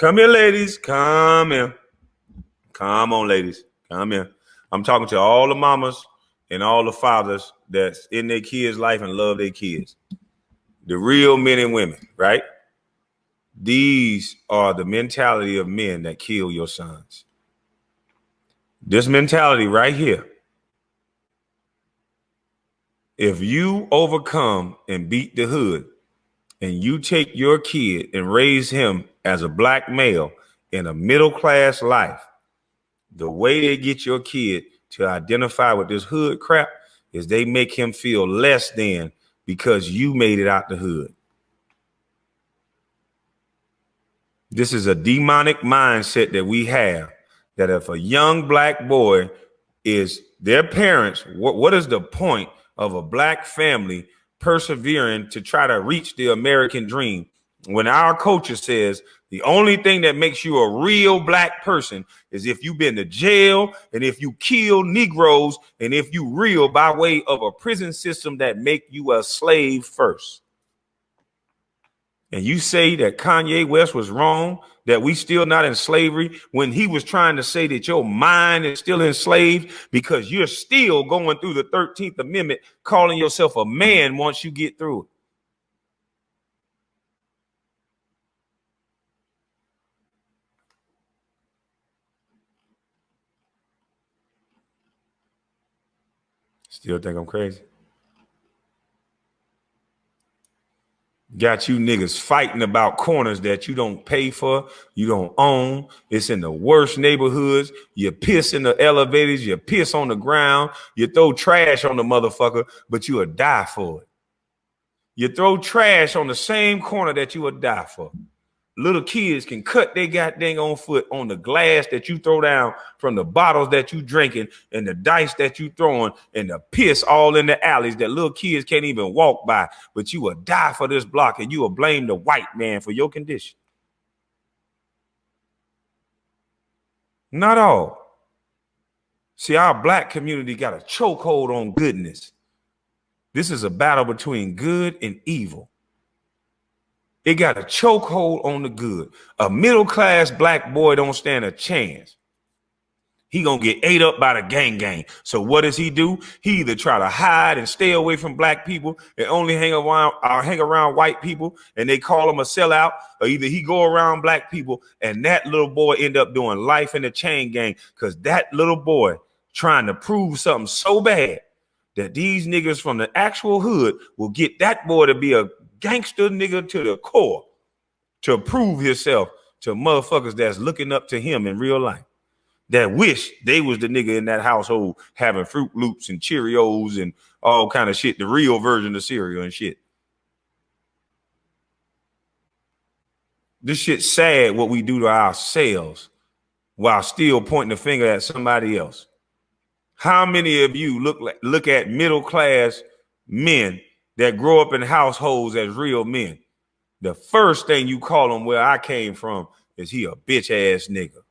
Come here, ladies. Come here. Come on, ladies. Come here. I'm talking to all the mamas and all the fathers that's in their kids' life and love their kids. The real men and women, right? These are the mentality of men that kill your sons. This mentality right here. If you overcome and beat the hood and you take your kid and raise him as a black male in a middle-class life, the way they get your kid to identify with this hood crap is they make him feel less than because you made it out the hood. This is a demonic mindset that we have, that if a young black boy is their parents, what is the point of a black family persevering to try to reach the American dream when our culture says the only thing that makes you a real black person is if you've been to jail and if you kill Negroes and if you real by way of a prison system that make you a slave first. And you say that Kanye West was wrong, that we still not in slavery, when he was trying to say that your mind is still enslaved because you're still going through the 13th Amendment, calling yourself a man once you get through it. Still think I'm crazy? Got you niggas fighting about corners that you don't pay for, you don't own. It's in the worst neighborhoods. You piss in the elevators, you piss on the ground, you throw trash on the motherfucker, but you would die for it. You throw trash on the same corner that you would die for. Little kids can cut their goddamn own foot on the glass that you throw down from the bottles that you drinking and the dice that you throwing and the piss all in the alleys that little kids can't even walk by. But you will die for this block and you will blame the white man for your condition. Not all. See, our black community got a chokehold on goodness. This is a battle between good and evil. It got a chokehold on the good. A middle-class black boy don't stand a chance. He gonna get ate up by the gang. So what does he do? He either try to hide and stay away from black people and only hang around white people, and they call him a sellout, or either he go around black people and that little boy end up doing life in the chain gang because that little boy trying to prove something so bad that these niggas from the actual hood will get that boy to be a gangster nigga to the core to prove himself to motherfuckers that's looking up to him in real life, that wish they was the nigga in that household having Fruit Loops and Cheerios and all kind of shit, the real version of cereal and shit. This shit's sad what we do to ourselves while still pointing the finger at somebody else. How many of you look at middle class men that grow up in households as real men? The first thing you call them where I came from is he a bitch ass nigga.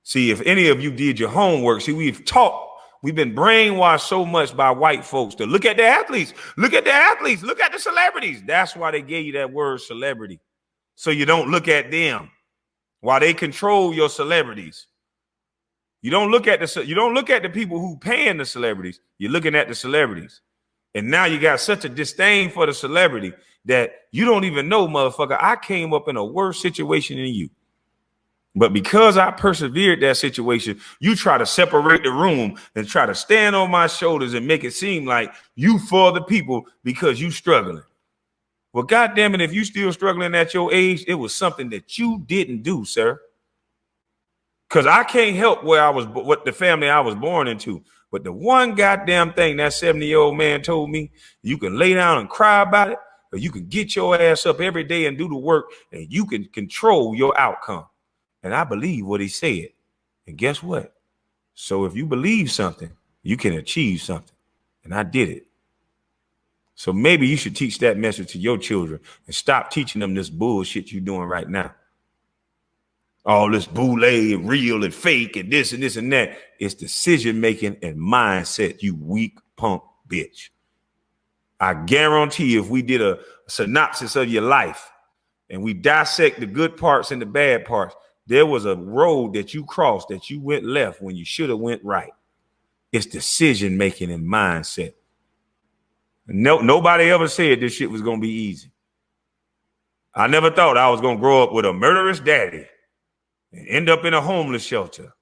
See, if any of you did your homework, see, we've been brainwashed so much by white folks to look at the athletes, look at the celebrities. That's why they gave you that word celebrity. So you don't look at them while they control your celebrities. You don't look at the people who paying the celebrities. You're looking at the celebrities. And now you got such a disdain for the celebrity that you don't even know, motherfucker, I came up in a worse situation than you. But because I persevered that situation, you try to separate the room and try to stand on my shoulders and make it seem like you for the people because you struggling. Well, goddamn it, if you still struggling at your age, it was something that you didn't do, sir. Because I can't help what the family I was born into. But the one goddamn thing that 70-year-old man told me, you can lay down and cry about it, or you can get your ass up every day and do the work, and you can control your outcome. And I believe what he said. And guess what? So if you believe something, you can achieve something. And I did it. So maybe you should teach that message to your children and stop teaching them this bullshit you're doing right now. All this boule and real and fake and this and that. It's decision making and mindset, you weak punk bitch. I guarantee if we did a synopsis of your life and we dissect the good parts and the bad parts, there was a road that you crossed that you went left when you should have went right. It's decision making and mindset. Nobody ever said this shit was gonna be easy. I never thought I was gonna grow up with a murderous daddy and end up in a homeless shelter,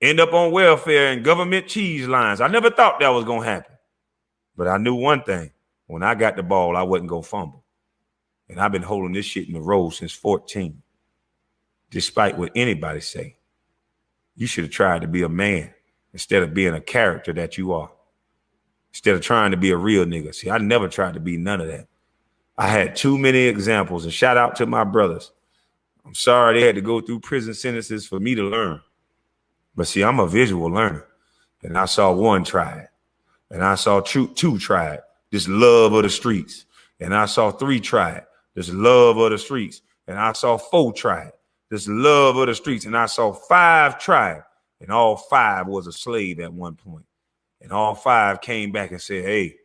end up on welfare and government cheese lines. I never thought that was gonna happen. But I knew one thing: when I got the ball, I wasn't gonna fumble. And I've been holding this shit in the road since 14. Despite what anybody say, you should have tried to be a man instead of being a character that you are. Instead of trying to be a real nigga. See, I never tried to be none of that. I had too many examples, and shout out to my brothers. I'm sorry they had to go through prison sentences for me to learn. But see, I'm a visual learner, and I saw one try it, and I saw two try it, this love of the streets, and I saw 3 try it, this love of the streets, and I saw 4 try it, this love of the streets, and I saw 5 try it, and all 5 was a slave at one point. And all 5 came back and said, hey,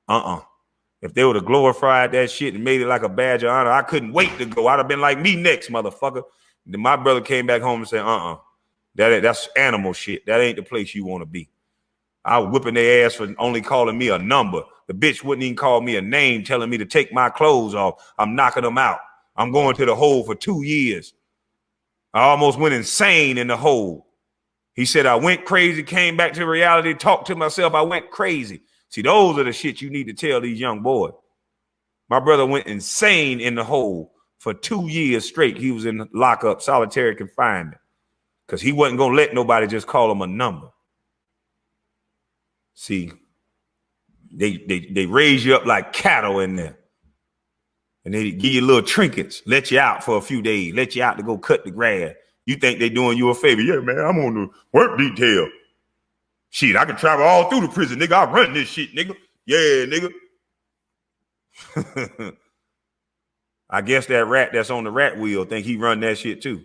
if they would have glorified that shit and made it like a badge of honor, I couldn't wait to go. I'd have been like, me next, motherfucker. Then my brother came back home and said, that's animal shit. That ain't the place you want to be. I was whipping their ass for only calling me a number. The bitch wouldn't even call me a name, telling me to take my clothes off. I'm knocking them out. I'm going to the hole for 2 years. I almost went insane in the hole. He said, I went crazy, came back to reality, talked to myself. I went crazy. See, those are the shit you need to tell these young boys. My brother went insane in the hole for 2 years straight. He was in lockup, solitary confinement, because he wasn't going to let nobody just call him a number. See, they raise you up like cattle in there. And they give you little trinkets, let you out for a few days, let you out to go cut the grass. You think they doing you a favor. Yeah, man, I'm on the work detail. Shit, I can travel all through the prison, nigga. I run this shit, nigga. Yeah, nigga. I guess that rat that's on the rat wheel think he run that shit too.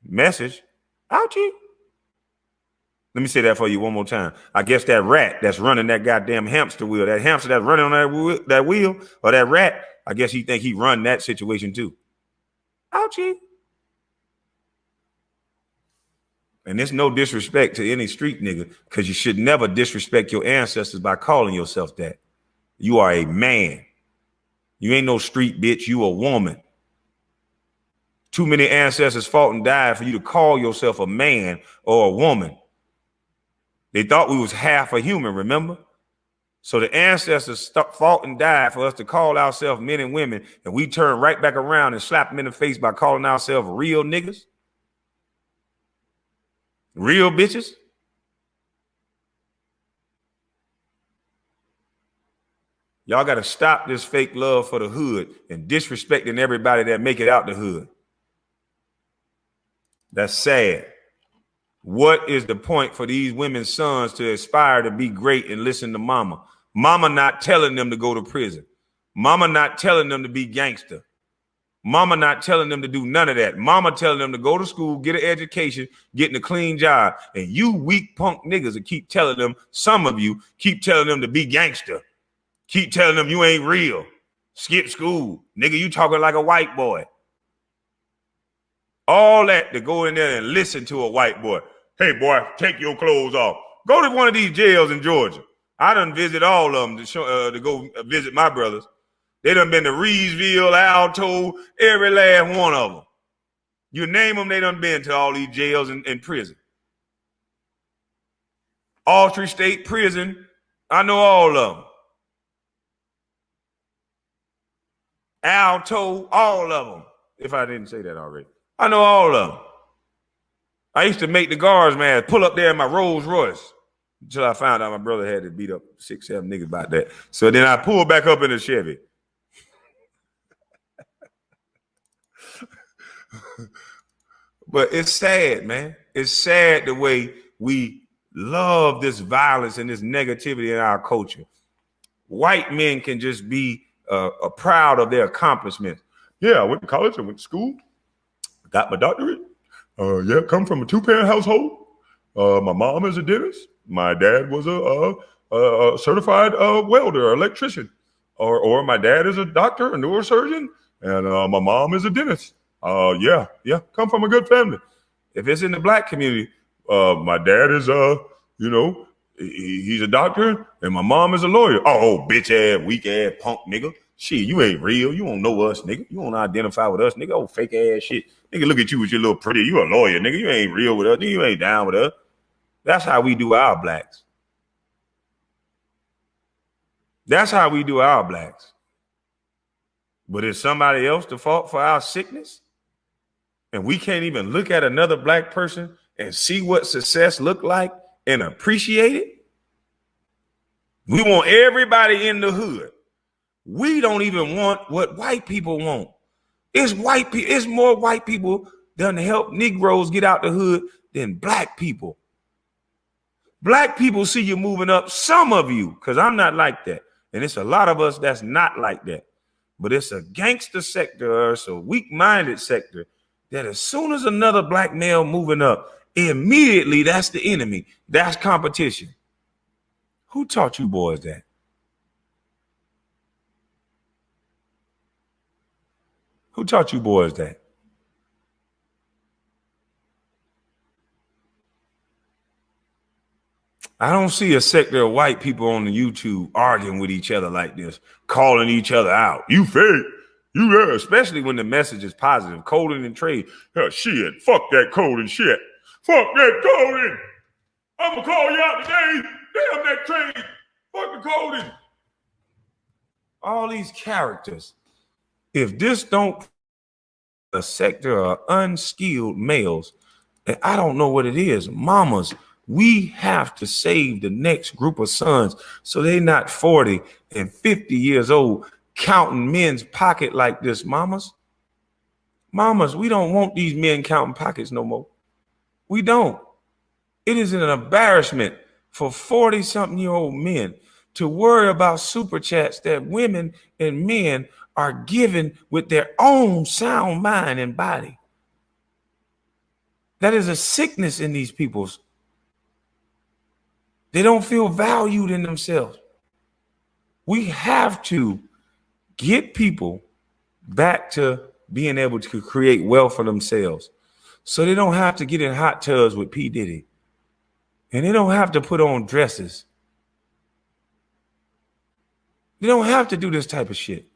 Message. Ouchie. Let me say that for you one more time. I guess that rat that's running that goddamn hamster wheel, that hamster that's running on that wheel, or that rat, I guess he think he run that situation too. Ouchie. And there's no disrespect to any street nigga, because you should never disrespect your ancestors by calling yourself that. You are a man. You ain't no street bitch. You a woman. Too many ancestors fought and died for you to call yourself a man or a woman. They thought we was half a human, remember? So the ancestors fought and died for us to call ourselves men and women, and we turn right back around and slap them in the face by calling ourselves real niggas. Real bitches. Y'all got to stop this fake love for the hood and disrespecting everybody that make it out the hood. That's sad. What is the point for these women's sons to aspire to be great and listen to mama? Mama not telling them to go to prison. Mama not telling them to be gangster. Mama not telling them to do none of that. Mama telling them to go to school, get an education, getting a clean job. And you weak punk niggas that keep telling them, some of you keep telling them to be gangster. Keep telling them you ain't real. Skip school. Nigga, you talking like a white boy. All that to go in there and listen to a white boy. Hey, boy, take your clothes off. Go to one of these jails in Georgia. I done visit all of them to go visit my brothers. They done been to Reedsville, Alto, every last one of them. You name them, they done been to all these jails and prison. Autry State Prison, I know all of them. Alto, all of them. If I didn't say that already. I know all of them. I used to make the guards, man, pull up there in my Rolls Royce until I found out my brother had to beat up 6, 7 niggas about that. So then I pulled back up in the Chevy. But it's sad, man. It's sad the way we love this violence and this negativity in our culture. White men can just be proud of their accomplishments. Yeah, I went to college, I went to school, got my doctorate. Yeah, come from a 2-parent household. My mom is a dentist. My dad was a certified welder or electrician. Or my dad is a doctor, a neurosurgeon, and my mom is a dentist. Yeah, come from a good family. If it's in the black community, my dad is he's a doctor, and my mom is a lawyer. Oh, bitch ass, weak ass, punk nigga. Shit, you ain't real. You don't know us, nigga. You don't identify with us, nigga. Oh, fake ass shit. Nigga, look at you with your little pretty. You a lawyer, nigga. You ain't real with us. Nigga, you ain't down with us. That's how we do our blacks. That's how we do our blacks. But is somebody else the fault for our sickness? And we can't even look at another black person and see what success look like and appreciate it? We want everybody in the hood. We don't even want what white people want. It's white people. It's more white people done help Negroes get out the hood than black people. Black people see you moving up, some of you, because I'm not like that. And it's a lot of us that's not like that. But it's a gangster sector or it's a weak-minded sector that as soon as another black male moving up, immediately that's the enemy. That's competition. Who taught you boys that? Who taught you boys that? I don't see a sector of white people on the YouTube arguing with each other like this, calling each other out. You fake. You especially when the message is positive. Coding and trade. Shit. Fuck that coding shit. Fuck that coding. I'm gonna call you out today. Damn that trade. Fuck the coding. All these characters. If this don't a sector of unskilled males, and I don't know what it is, mamas, we have to save the next group of sons so they're not 40 and 50 years old counting men's pocket like this, mamas. Mamas, we don't want these men counting pockets no more. We don't. It is an embarrassment for 40-something-year-old men to worry about super chats that women and men are given with their own sound mind and body. That is a sickness in these people's. They don't feel valued in themselves. We have to get people back to being able to create wealth for themselves so they don't have to get in hot tubs with P. Diddy. And they don't have to put on dresses. They don't have to do this type of shit.